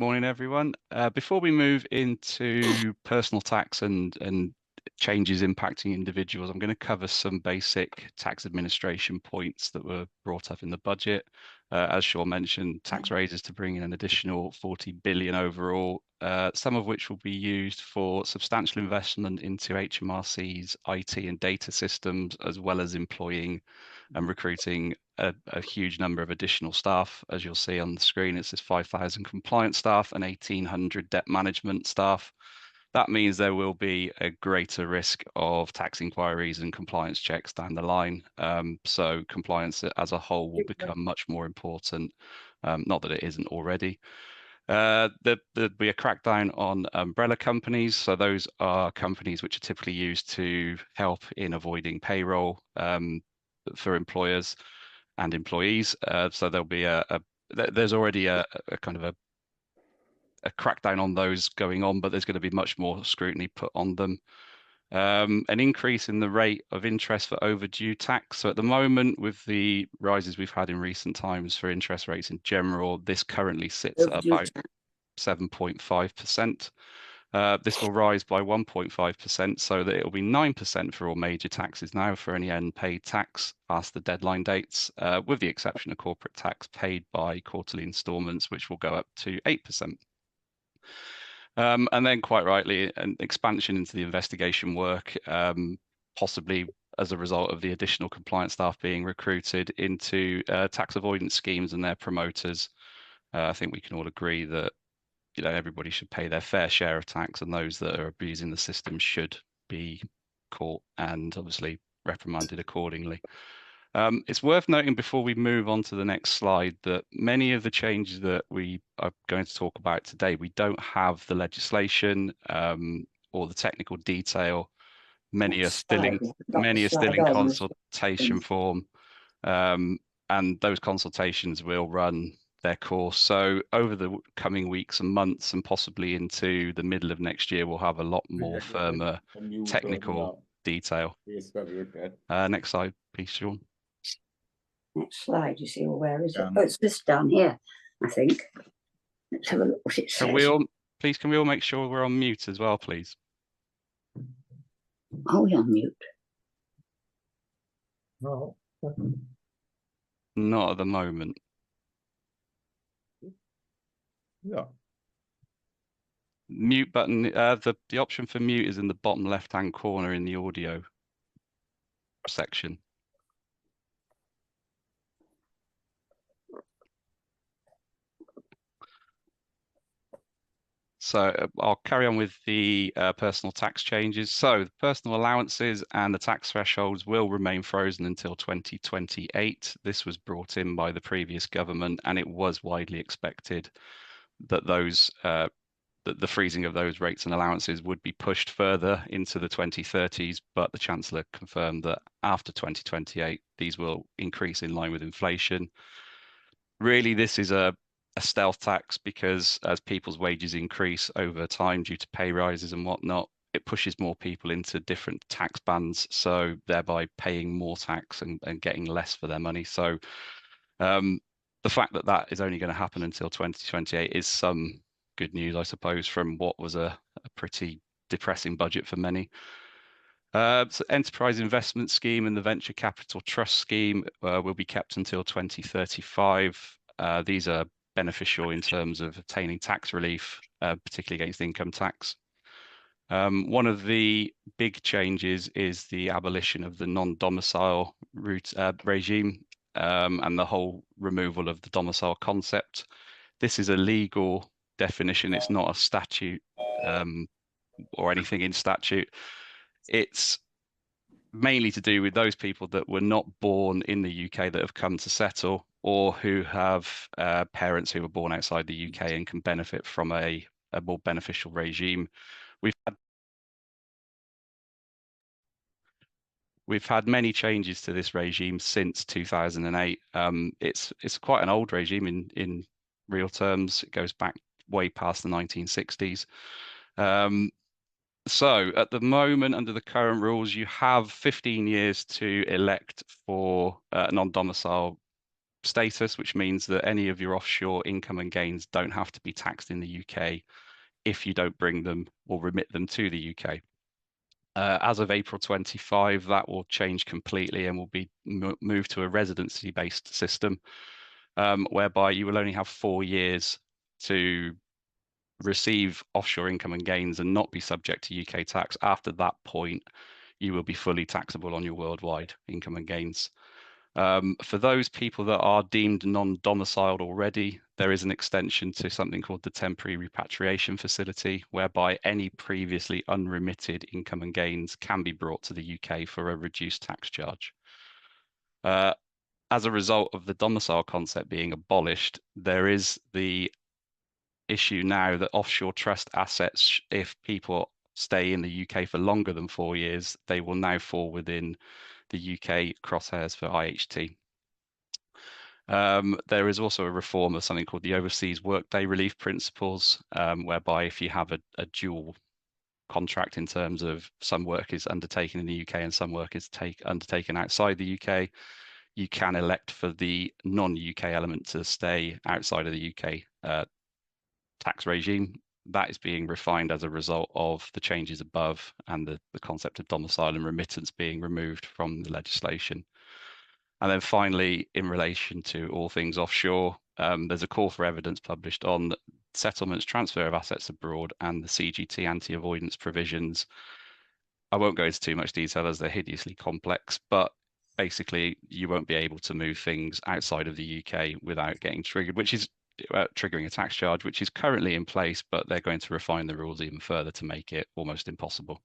Morning, everyone. Before we move into personal tax and changes impacting individuals, I'm going to cover some basic tax administration points that were brought up in the budget. As Sean mentioned, tax raises to bring in an additional 40 billion overall, some of which will be used for substantial investment into HMRC's IT and data systems, as well as employing and recruiting a huge number of additional staff. As you'll see on the screen, it's this 5,000 compliance staff and 1,800 debt management staff. That means there will be a greater risk of tax inquiries and compliance checks down the line. So compliance as a whole will become much more important, not that it isn't already. There'll be a crackdown on umbrella companies. So those are companies which are typically used to help in avoiding payroll for employers and employees. So there'll be there's already a kind of a crackdown on those going on, but there's going to be much more scrutiny put on them. An increase in the rate of interest for overdue tax. So at the moment, with the rises we've had in recent times for interest rates in general, this currently sits at about 7.5%. This will rise by 1.5% so that it will be 9% for all major taxes now for any unpaid tax past the deadline dates, with the exception of corporate tax paid by quarterly instalments, which will go up to 8%. And then quite rightly, an expansion into the investigation work, possibly as a result of the additional compliance staff being recruited into tax avoidance schemes and their promoters. I think we can all agree that everybody should pay their fair share of tax, and those that are abusing the system should be caught and obviously reprimanded accordingly. It's worth noting before we move on to the next slide that many of the changes that we are going to talk about today, we don't have the legislation or the technical detail. Many are still in consultation form, and those consultations will run their course. So over the coming weeks and months, and possibly into the middle of next year, we'll have a lot more firmer technical detail. Next slide, please, Sean. Next slide, you see, well, where is it? Oh, it's this down here, I think. Let's have a look what it says. Can we all make sure we're on mute as well, please? Oh, you're on mute. No. Not at the moment. Yeah. Mute button. The option for mute is in the bottom left-hand corner in the audio section. So I'll carry on with the personal tax changes. So the personal allowances and the tax thresholds will remain frozen until 2028. This was brought in by the previous government, and it was widely expected that the freezing of those rates and allowances would be pushed further into the 2030s. But the Chancellor confirmed that after 2028, these will increase in line with inflation. Really, this is a stealth tax because as people's wages increase over time due to pay rises and whatnot, it pushes more people into different tax bands, so thereby paying more tax and getting less for their money. So the fact that that is only going to happen until 2028 is some good news, I suppose, from what was a pretty depressing budget for many. So Enterprise Investment Scheme and the Venture Capital Trust Scheme will be kept until 2035. These are beneficial in terms of obtaining tax relief, particularly against income tax. One of the big changes is the abolition of the non-domicile regime and the whole removal of the domicile concept. This is a legal definition. It's not a statute or anything in statute. It's mainly to do with those people that were not born in the UK that have come to settle, or who have parents who were born outside the UK and can benefit from a more beneficial regime. We've had many changes to this regime since 2008. It's quite an old regime in real terms. It goes back way past the 1960s. So at the moment, under the current rules, you have 15 years to elect for non-domicile status, which means that any of your offshore income and gains don't have to be taxed in the UK if you don't bring them or remit them to the UK. As of April 25, that will change completely and will be moved to a residency-based system, whereby you will only have 4 years to receive offshore income and gains and not be subject to UK tax. After that point, you will be fully taxable on your worldwide income and gains. For those people that are deemed non-domiciled already, there is an extension to something called the temporary repatriation facility, whereby any previously unremitted income and gains can be brought to the UK for a reduced tax charge. As a result of the domicile concept being abolished, there is the issue now that offshore trust assets, if people stay in the UK for longer than 4 years, they will now fall within the UK crosshairs for IHT. There is also a reform of something called the Overseas Workday Relief Principles, whereby if you have a dual contract in terms of some work is undertaken in the UK and some work is undertaken outside the UK, you can elect for the non-UK element to stay outside of the UK tax regime. That is being refined as a result of the changes above and the concept of domicile and remittance being removed from the legislation. And then finally, in relation to all things offshore, there's a call for evidence published on settlements, transfer of assets abroad, and the CGT anti-avoidance provisions. I won't go into too much detail as they're hideously complex, but basically you won't be able to move things outside of the UK without getting triggered, which is triggering a tax charge, which is currently in place, but they're going to refine the rules even further to make it almost impossible.